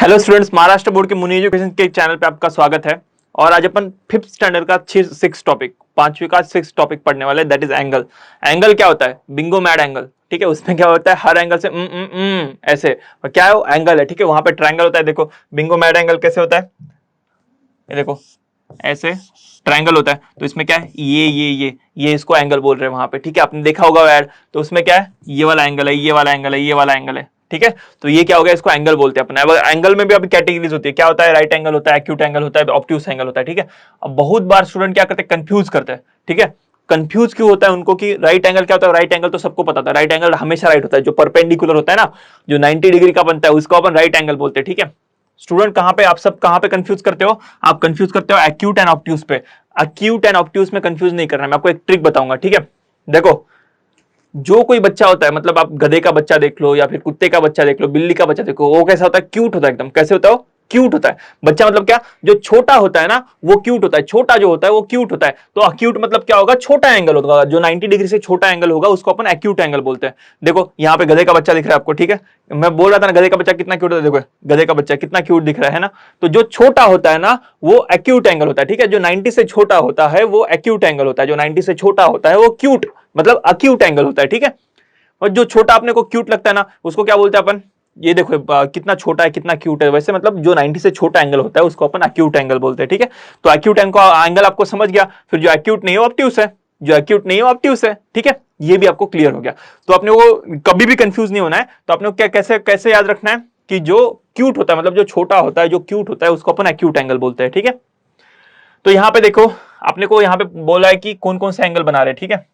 Hello students, Maharashtra board के मुनि education के चैनल पे आपका स्वागत है। और आज अपन फिफ्थ स्टैंडर्ड का सिक्स टॉपिक, पांचवी का सिक्स टॉपिक पढ़ने वाले, दैट इज एंगल। एंगल क्या होता है? Bingo mad angle. ठीक है, उसमें क्या होता है, हर एंगल से ऐसे, और क्या है वो एंगल है। ठीक है, वहां पे ट्रायंगल होता है। देखो बिंगो मैड एंगल कैसे होता है, ये देखो ऐसे ट्रायंगल होता है। तो इसमें क्या है, ये इसको एंगल बोल रहे हैं वहां पे। ठीक है, आपने देखा होगा ऐड, तो उसमें क्या है, ये वाला एंगल है, ये वाला एंगल है, ये वाला एंगल है। ठीक है, तो ये क्या हो गया, इसको एंगल बोलते हैं अपन। एंगल में भी अभी कैटेगरीज होती है, क्या होता है, राइट एंगल होता है, एक्यूट एंगल होता है, ऑब्ट्यूस एंगल होता है। ठीक है, अब बहुत बार स्टूडेंट क्या करते हैं, कंफ्यूज करते हैं। ठीक है, कंफ्यूज क्यों होता है उनको कि राइट एंगल क्या होता है? राइट एंगल तो सबको पता था, राइट एंगल हमेशा राइट होता है। जो परपेंडिकुलर होता है ना, जो 90 डिग्री का बनता है, उसको अपन राइट एंगल बोलते हैं। ठीक है, स्टूडेंट कहां पे, आप सब कहां पे कंफ्यूज करते हो? आप कंफ्यूज करते हो एक्यूट एंड ऑब्ट्यूस पे। एक्यूट एंड ऑब्ट्यूस में कंफ्यूज नहीं करना, मैं आपको एक ट्रिक बताऊंगा। ठीक है, देखो जो कोई बच्चा होता है, मतलब आप गधे का बच्चा देख लो या फिर कुत्ते का बच्चा देख लो, बिल्ली का बच्चा देखो, वो कैसा होता है, क्यूट होता है एकदम। कैसे होता है वो? क्यूट होता है बच्चा। मतलब क्या, जो छोटा होता है ना वो क्यूट होता है, छोटा जो होता है वो क्यूट होता है। तो अक्यूट मतलब क्या होगा, छोटा एंगल होगा। जो 90 डिग्री से छोटा एंगल होगा उसको अपन एक्यूट एंगल बोलते हैं। देखो यहाँ पे गधे का बच्चा दिख रहा है आपको। ठीक है, मैं बोल रहा था ना गधे का बच्चा कितना क्यूट होता है, देखो गधे का बच्चा कितना क्यूट दिख रहा है ना। तो जो छोटा होता है ना वो एक्यूट एंगल होता है। ठीक है, जो 90 से छोटा होता है वो एक्यूट एंगल होता है, जो 90 से छोटा होता है वो क्यूट मतलब अक्यूट एंगल होता है। ठीक है, और जो छोटा अपने को क्यूट लगता है ना उसको क्या बोलते हैं अपन, ये देखो कितना छोटा है, कितना क्यूट है। वैसे मतलब जो 90 से छोटा एंगल होता है उसको अपन एक्यूट एंगल बोलते हैं। ठीक है, तो एक्यूट एंगल आपको समझ गया। फिर जो एक्यूट नहीं है ऑब्ट्यूस है, जो एक्यूट नहीं है ऑब्ट्यूस है। ठीक है, ये भी आपको क्लियर हो गया। तो अपने को कभी भी कंफ्यूज नहीं होना है। तो अपने को क्या, कैसे कैसे याद रखना है कि जो क्यूट होता है, मतलब जो छोटा होता है, जो क्यूट होता है, उसको अपन एक्यूट एंगल बोलते हैं। ठीक है, तो यहां पे देखो अपने को यहाँ पे बोला है कि कौन कौन से एंगल बना रहे हैं। ठीक है,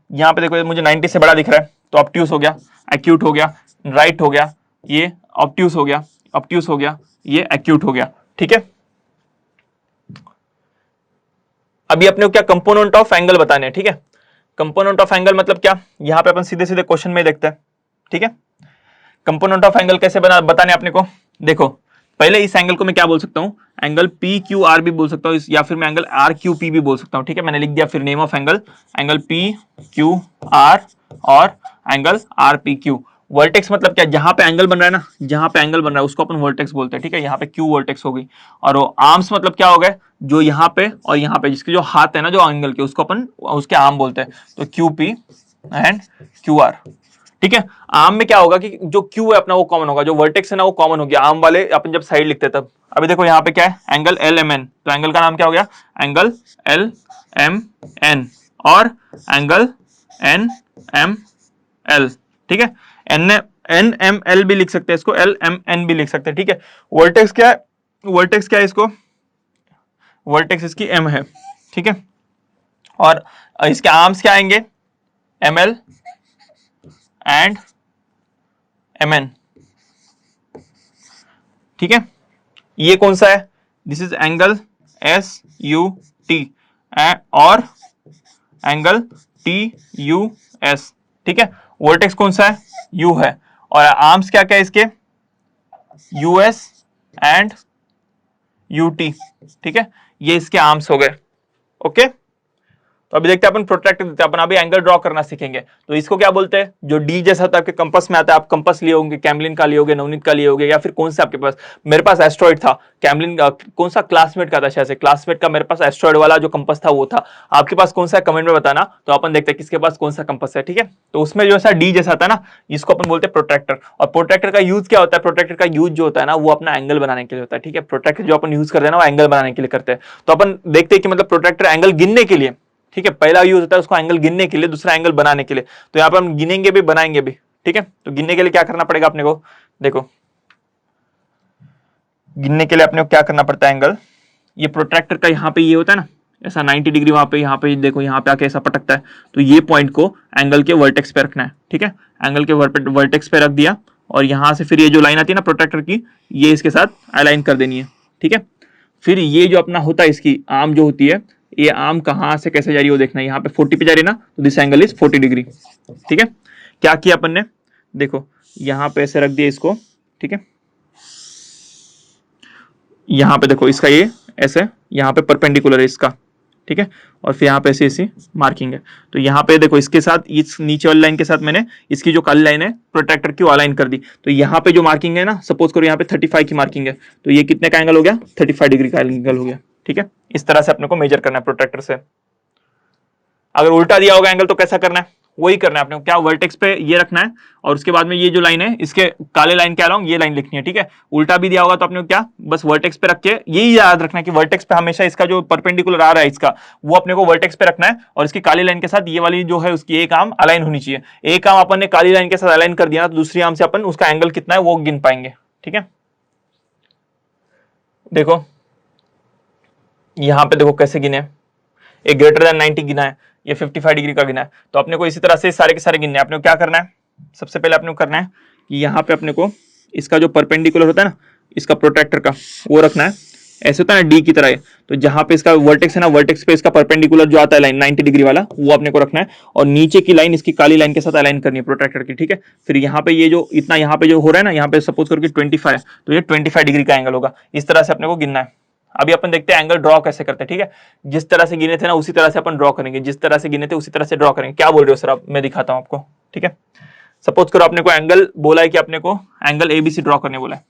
यहां पे देखो मुझे 90 से बड़ा दिख रहा है तो ऑब्ट्यूस हो गया, एक्यूट हो गया, राइट हो गया, ये ऑब्ट्यूस हो गया, ऑब्ट्यूस हो गया, ये एक्यूट हो गया। ठीक है, अभी अपने को क्या कंपोनेंट ऑफ एंगल बताने हैं। ठीक है, कंपोनेंट ऑफ एंगल मतलब क्या, यहां पे अपन सीधे सीधे क्वेश्चन में देखते हैं। ठीक है, कंपोनेंट ऑफ एंगल कैसे बताने अपने को, देखो पहले इस एंगल को मैं क्या बोल सकता हूं, एंगल पी क्यू आर भी बोल सकता हूं, या फिर मैं एंगल आर क्यू पी भी बोल सकता हूं। ठीक है, मैंने लिख दिया फिर name of angle, angle P Q R और angle R P Q. Vertex मतलब क्या, जहां पे एंगल बन रहा है ना, जहां पे एंगल बन रहा है उसको अपन वर्टेक्स बोलते हैं। ठीक है, यहाँ पे क्यू वर्टेक्स हो गई। और वो आर्म्स मतलब क्या हो गए, जो यहाँ पे और यहाँ पे जिसके जो हाथ है ना जो एंगल के, उसको अपन उसके आर्म बोलते हैं। तो Q P and Q R. ठीक है, आर्म में क्या होगा कि जो क्यू है अपना वो कॉमन होगा, जो वर्टेक्स है ना वो कॉमन हो गया। आर्म वाले अपन जब साइड लिखते हैं तब। अभी देखो यहाँ पे क्या है, एंगल एल एम एन, तो एंगल का नाम क्या हो गया, एंगल एल एम एन और एंगल एन एम एल। ठीक है, एन एन एम एल भी लिख सकते हैं इसको, एल एम एन भी लिख सकते हैं। ठीक है, वर्टेक्स क्या है, वर्टेक्स क्या है इसको, वर्टेक्स इसकी एम है। ठीक है, और इसके आर्म्स क्या आएंगे, M L and M N. ठीक है, ये कौन सा है, this is angle S U T और एंगल टी यू एस। ठीक है, वर्टेक्स कौन सा है, यू है, और आर्म्स क्या क्या है इसके, यूएस एंड यूटी। ठीक है, ये इसके आर्म्स हो गए। ओके, तो अभी देखते हैं अपन प्रोट्रैक्टर देते हैं, अपन अभी एंगल ड्रॉ करना सीखेंगे। तो इसको क्या बोलते हैं, जो डी जैसा होता है आपके कंपास में आता है, आप कंपास लिए होंगे, कैमलिन का लिए होंगे, नवनीत का लिए होंगे, या फिर कौन सा आपके पास, मेरे पास एस्ट्रॉइड था, कैमलिन कौन सा क्लासमेट का था, शायद से क्लासमेट का मेरे पास एस्ट्रॉइड वाला जो कंपास था वो था। आपके पास कौन सा है कमेंट में बताना, तो अपन देखते हैं किसके पास कौन सा कंपास है। ठीक है, तो उसमें जो डी जैसा आता है ना, इसको अपन बोलते हैं प्रोट्रैक्टर। और प्रोट्रैक्टर का यूज क्या होता है, प्रोट्रैक्टर का यूज जो होता है ना वो अपना एंगल बनाने के लिए होता है। ठीक है, प्रोट्रैक्टर जो अपन यूज करते हैं ना वो एंगल बनाने के लिए करते हैं। तो अपन देखते हैं कि मतलब प्रोट्रैक्टर एंगल गिनने के लिए, ठीक है, पहला यूज होता है उसको एंगल गिनने के लिए, दूसरा एंगल बनाने के लिए। तो यहाँ पे हम गिनेंगे भी बनाएंगे भी। ठीक है, तो गिनने के लिए क्या करना पड़ेगा अपने को, देखो गिनने के लिए अपने को क्या करना पड़ता है, एंगल, ये प्रोट्रैक्टर का यहाँ पे ये होता है ना ऐसा 90 डिग्री, वहां पे यहाँ पे देखो यहाँ पे आके ऐसा पटकता है। तो ये पॉइंट को एंगल के वर्टेक्स पे रखना है। ठीक है, एंगल के वर्टेक्स पे रख दिया, और यहां से फिर ये जो लाइन आती है ना प्रोट्रैक्टर की, ये इसके साथ अलाइन कर देनी है। ठीक है, फिर ये जो अपना होता है इसकी आर्म जो होती है, ये आर्म कहां से कैसे जा रही है वो देखना है। यहाँ पे 40 पे जा रही है ना, तो दिस एंगल इज 40 डिग्री। ठीक है, क्या किया अपन ने, देखो यहाँ पे ऐसे रख दिया इसको। ठीक है, यहाँ पे देखो इसका ये ऐसे यहाँ पे परपेंडिकुलर है इसका। ठीक है, और फिर यहाँ पे ऐसी ऐसी मार्किंग है। तो यहाँ पे देखो इसके साथ इस नीचे वाली लाइन के साथ मैंने इसकी जो काली लाइन है प्रोट्रैक्टर की अलाइन कर दी। तो यहाँ पे जो मार्किंग है ना, सपोज करो यहाँ पे 35 की मार्किंग है, तो ये कितने का एंगल हो गया, 35 डिग्री का एंगल हो गया। ठीक है, इस तरह से अपने को मेजर करना है प्रोट्रैक्टर से। अगर उल्टा दिया होगा एंगल तो कैसा करना है, वही करना है अपने को, क्या वर्टेक्स पे ये रखना है और उसके बाद में ये जो लाइन है इसके काले लाइन के अलाउंग ये लाइन लिखनी है। ठीक है, उल्टा भी दिया होगा तो अपने को क्या बस वर्टेक्स पे रख के यही याद रखना है कि वर्टेक्स पे हमेशा इसका जो परपेंडिकुलर आ रहा है इसका, वो अपने को वर्टेक्स पे रखना है और इसकी काली लाइन के साथ ये वाली जो है उसकी एक आर्म अलाइन होनी चाहिए। एक आर्म अपन ने काली लाइन के साथ अलाइन कर दिया तो दूसरी आर्म से अपन उसका एंगल कितना है वो गिन पाएंगे। ठीक है, देखो यहां पे देखो कैसे गिने, एक ग्रेटर देन 90 गिना है, ये 55 डिग्री का गिना है। तो अपने को इसी तरह से सारे के सारे गिनने हैं। अपने को क्या करना है, सबसे पहले अपने को करना है कि यहाँ पे अपने को इसका जो परपेंडिकुलर होता है ना इसका प्रोट्रैक्टर का, वो रखना है। ऐसे होता है ना डी की तरह है, तो जहां पे इसका वर्टेक्स है ना, वर्टेक्स पे इसका परपेंडिकुलर जो आता है लाइन 90 डिग्री वाला, वो अपने को रखना है और नीचे की लाइन इसकी काली लाइन के साथ अलाइन करनी है प्रोट्रैक्टर की। ठीक है, फिर यहाँ पे ये जो इतना यहाँ पे जो हो रहा है ना, यहाँ पे सपोज करके 25, तो ये 25 डिग्री का एंगल होगा। इस तरह से अपने को गिनना है। अभी अपन देखते हैं एंगल ड्रॉ कैसे करते हैं। ठीक है, जिस तरह से गिने थे ना उसी तरह से अपन ड्रॉ करेंगे, जिस तरह से गिने थे उसी तरह से ड्रॉ करेंगे। क्या बोल रहे हो सर आप, मैं दिखाता हूं आपको। ठीक है, सपोज करो अपने को एंगल बोला है कि अपने को एंगल एबीसी ड्रॉ करने बोला है।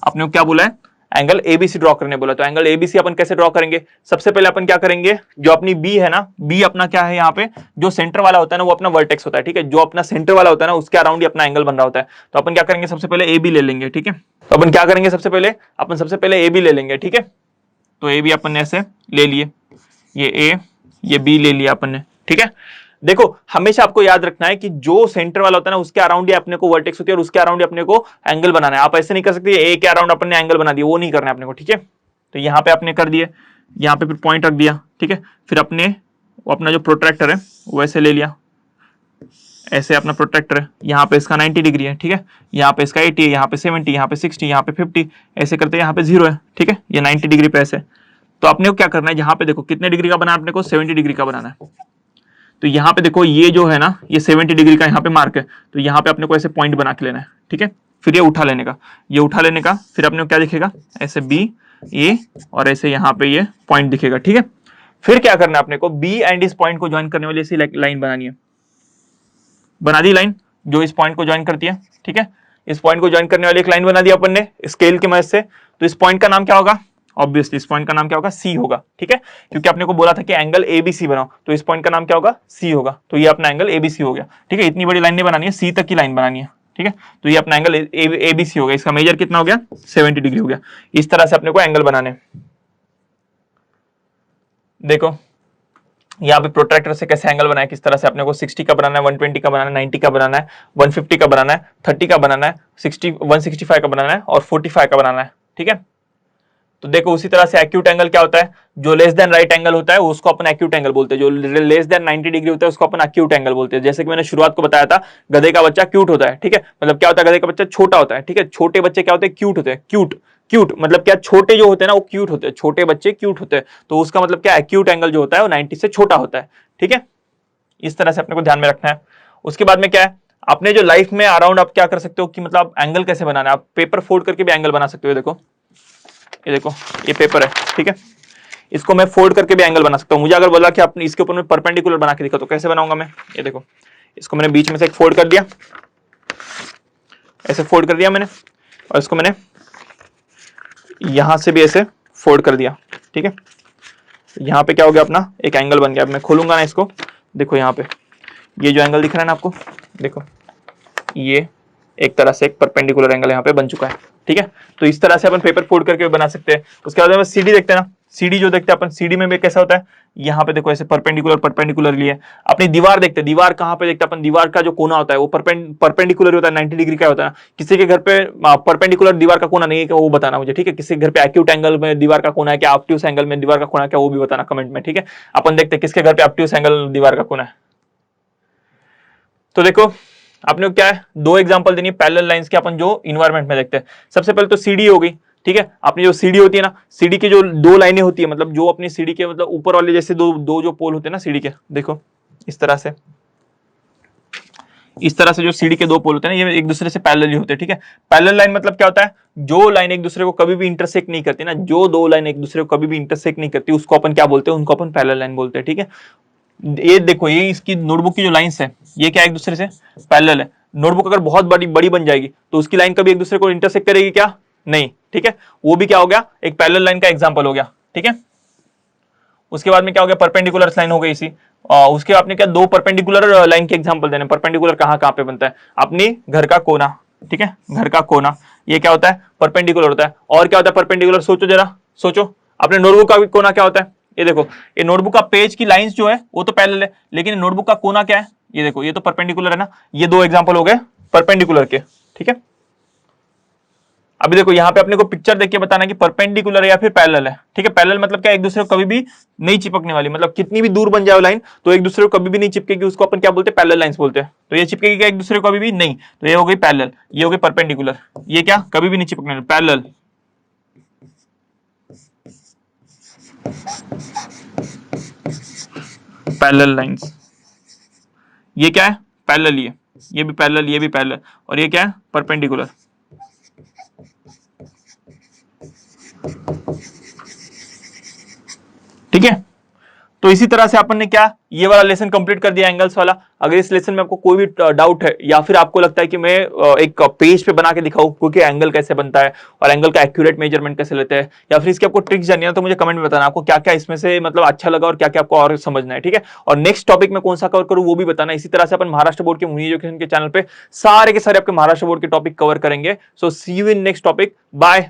आपने को क्या बोला है, एंगल एबीसी ड्रॉ करने बोला। तो एंगल एबीसी अपन कैसे ड्रॉ करेंगे, सबसे पहले अपन क्या करेंगे, जो अपनी बी है ना, बी अपना क्या है यहाँ पे जो सेंटर वाला होता है ना वो अपना वर्टेक्स होता है। ठीक है, जो अपना सेंटर वाला होता है ना उसके अराउंड ही अपना एंगल बन रहा होता है। तो अपन क्या करेंगे, सबसे पहले ए बी ले लेंगे। ठीक है, तो अपन क्या करेंगे, सबसे पहले ए बी ले लेंगे। ठीक है, तो ए बी अपन ने ऐसे ले लिए, ये ए ये बी ले लिया अपन ने। ठीक है, देखो हमेशा आपको याद रखना है कि जो सेंटर वाला होता है ना उसके अराउंड ही अपने को वर्टेक्स होती है और उसके अराउंड ही अपने को एंगल बनाना है। आप ऐसे नहीं कर सकते ए के अराउंड अपन ने एंगल बना दिया, वो नहीं करना है अपने को। ठीक है, तो यहाँ पे आपने कर दिए, यहाँ पे फिर पॉइंट रख दिया। ठीक है, फिर अपने अपना जो प्रोट्रैक्टर है वो ऐसे ले लिया, ऐसे अपना प्रोट्रैक्टर है, यहाँ पे इसका 90 डिग्री है। ठीक है, यहाँ पे इसका 80 है, यहाँ पे 70, यहाँ पे 60, यहाँ पे 50, ऐसे करते यहाँ पे 0 है। ठीक है, ये 90 डिग्री पे ऐसे। तो अपने को क्या करना है, यहाँ पे देखो कितने डिग्री का बना है अपने को, 70 डिग्री का बनाना है। तो यहाँ पे देखो ये जो है ना ये 70 डिग्री का यहाँ पे मार्क है, तो यहाँ पे अपने को ऐसे पॉइंट बना के लेना है। ठीक है, फिर ये उठा लेने का, ये उठा लेने का, फिर अपने को क्या दिखेगा, ऐसे बी ए और ऐसे यहाँ पे ये पॉइंट दिखेगा। ठीक है, फिर क्या करना है अपने को, बी एंड इस पॉइंट को ज्वाइन करने वाली ऐसी लाइन बनानी है। बना दी लाइन जो इस पॉइंट को ज्वाइन करती है। ठीक है, इस पॉइंट को ज्वाइन करने वाली एक लाइन बना दी अपन ने स्केल की मदद से। तो इस पॉइंट का नाम क्या होगा, ऑब्वियसली इस पॉइंट का नाम क्या होगा, सी होगा। ठीक है, क्योंकि आपने को बोला था कि एंगल एबीसी बनाओ, तो इस पॉइंट का नाम क्या होगा, सी होगा। तो ये अपना एंगल एबीसी हो गया। ठीक है, इतनी बड़ी लाइन नहीं बनानी है, सी तक की लाइन बनानी है। ठीक है, तो ये अपना एंगल एबीसी हो गया, इसका मेजर कितना हो गया, 70 डिग्री हो गया। इस तरह से अपने को एंगल बनाने। देखो यहाँ पे प्रोट्रैक्टर से कैसे एंगल बनाया, किस तरह से अपने को 60 का बनाना है, 120 का बनाना है, 90 का बनाना है, 150 का बनाना है, 30 का बनाना है, 165 का बनाना है और 45 का बनाना है। ठीक है, तो देखो उसी तरह से एक्यूट एंगल क्या होता है, जो लेस देन राइट एंगल होता है उसको अपन एक्यूट एंगल बोलते हैं, जो लेस देन 90 डिग्री होता है उसको अपन एक्यूट एंगल बोलते हैं। जैसे कि मैंने शुरुआत को बताया था, गधे का बच्चा क्यूट होता है। ठीक है, मतलब क्या होता है, गधे का बच्चा छोटा होता है। ठीक है, छोटे बच्चे क्या होते हैं, क्यूट होते हैं। क्यूट क्यूट मतलब क्या, छोटे जो होते हैं ना वो क्यूट होते हैं, छोटे बच्चे क्यूट होते हैं। तो उसका मतलब क्या, एक्यूट एंगल जो होता है वो 90 से छोटा होता है। ठीक है, इस तरह से अपने को ध्यान में रखना है। उसके बाद में क्या है, अपने जो लाइफ में अराउंड आप क्या कर सकते हो कि मतलब एंगल कैसे बनाना है, आप पेपर फोल्ड करके भी एंगल बना सकते हो। देखो ये देखो ये पेपर है। ठीक है, इसको मैं फोल्ड करके भी एंगल बना सकता हूं। मुझे अगर बोला कि आपने इसके ऊपर में परपेंडिकुलर बना के दिखा, तो कैसे बनाऊंगा मैं, ये देखो इसको मैंने बीच में से एक फोल्ड कर दिया, ऐसे फोल्ड कर दिया मैंने, और इसको मैंने यहां से भी ऐसे फोल्ड कर दिया। ठीक है, यहां पे क्या हो गया, अपना एक एंगल बन गया। अब मैं खोलूंगा ना इसको, देखो यहाँ पे ये जो एंगल दिख रहा है ना आपको, देखो ये एक तरह से एक परपेंडिकुलर एंगल यहाँ पे बन चुका है। ठीक है, तो इस तरह से अपन पेपर फोल्ड करके बना सकते हैं। उसके बाद में सीडी देखते हैं ना, सीडी जो देखते हैं अपन, सीडी में भी कैसा होता है, यहाँ पे देखो ऐसे परपेंडिकुलर लिए। अपनी दीवार देखते हैं, दीवार कहाँ पे देखते हैं अपन, दीवार का जो कोना होता है वो परपेंडिकुलर होता है, 90 डिग्री का होता है। किसी के घर पे परपेंडिकुलर दीवार का कोना नहीं है क्या, वो बताना मुझे। ठीक है, किसी के घर पे एक्यूट एंगल में दीवार का कोना है क्या, ऑब्ट्यूस एंगल में दीवार का कोना है क्या, वो भी बताना कमेंट में। ठीक है, अपन देखते हैं किसके घर पे ऑब्ट्यूस एंगल दीवार का कोना है। तो देखो आपने क्या है, दो एग्जांपल देनी है पैरेलल लाइंस के, अपन जो इन्वायरमेंट में देखते हैं। सबसे पहले तो सीडी हो गई। ठीक है, अपनी जो सीडी होती है ना, सीडी की जो दो लाइनें होती है, मतलब जो अपनी सीडी के मतलब ऊपर वाले जैसे दो जो पोल होते हैं ना सीडी के, देखो इस तरह से इस तरह से जो सीढ़ी के दो पोल होते हैं ना, ये एक दूसरे से पैरेलल होते हैं, ठीक है। पैरेलल लाइन मतलब क्या होता है, जो लाइन एक दूसरे को कभी भी इंटरसेक्ट नहीं करती ना, जो दो लाइन एक दूसरे को कभी भी इंटरसेक्ट नहीं करती, उसको अपन क्या बोलते हैं, उनको अपन पैरेलल लाइन बोलते हैं, ठीक है। ये देखो, ये इसकी नोटबुक की जो लाइंस है, ये क्या एक दूसरे से पैरेलल है। नोटबुक अगर बहुत बड़ी बड़ी बन जाएगी तो उसकी लाइन कभी एक दूसरे को इंटरसेक्ट करेगी क्या, नहीं, ठीक है। वो भी क्या हो गया, एक पैरेलल लाइन का एग्जांपल हो गया, ठीक है। उसके बाद में क्या हो गया, परपेंडिकुलर लाइन हो गई इसी। उसके आपने क्या, दो परपेंडिकुलर लाइन के एग्जांपल देने। परपेंडिकुलर कहां कहां पे बनता है, अपनी घर का कोना, ठीक है, घर का कोना, ये क्या होता है, परपेंडिकुलर होता है। और क्या होता है परपेंडिकुलर, सोचो जरा, सोचो, अपने नोटबुक का भी कोना क्या होता है, ये देखो, ये नोटबुक का पेज की लाइंस जो है वो तो पैरेलल है, लेकिन नोटबुक का कोना क्या है, ये देखो, ये तो परपेंडिकुलर है ना। ये दो एग्जांपल हो गए परपेंडिकुलर के, ठीक है। अभी देखो यहाँ पे अपने को पिक्चर देख के बताना कि परपेंडिकुलर है या फिर पैरेलल है, ठीक है। पैरेलल मतलब क्या, एक दूसरे को कभी भी नहीं चिपकने वाली, मतलब कितनी भी दूर बन जाए लाइन तो एक दूसरे को कभी भी नहीं चिपकेगी, उसको अपन क्या बोलते हैं, पैरेलल लाइंस बोलते हैं। तो ये चिपकेगी क्या एक दूसरे को कभी भी नहीं, तो ये हो गई पैरेलल, ये हो गई परपेंडिकुलर, ये क्या कभी भी नहीं चिपकने वाली, पैरेलल। पैरेलल लाइंस, ये क्या है, पैरेलल, ये भी पैरेलल, ये भी पैरेलल, और ये क्या है, परपेंडिकुलर। ठीक है। तो इसी तरह से अपन ने क्या, ये वाला लेसन कंप्लीट कर दिया एंगल्स वाला। अगर इस लेसन में आपको कोई भी डाउट है या फिर आपको लगता है कि मैं एक पेज पे बना के दिखाऊं क्योंकि एंगल कैसे बनता है और एंगल का एक्यूरेट मेजरमेंट कैसे लेते हैं, या फिर इसकी आपको ट्रिक्स जाननी है, तो मुझे कमेंट में बताना आपको क्या क्या इसमें से मतलब अच्छा लगा और क्या क्या आपको और समझना है, ठीक है। और नेक्स्ट टॉपिक में कौन सा कवर करूं वो भी बताना। इसी तरह से अपन महाराष्ट्र बोर्ड के मुनि एजुकेशन के चैनल पे सारे के सारे आपके महाराष्ट्र बोर्ड के टॉपिक कवर करेंगे। So see you in next topic, bye.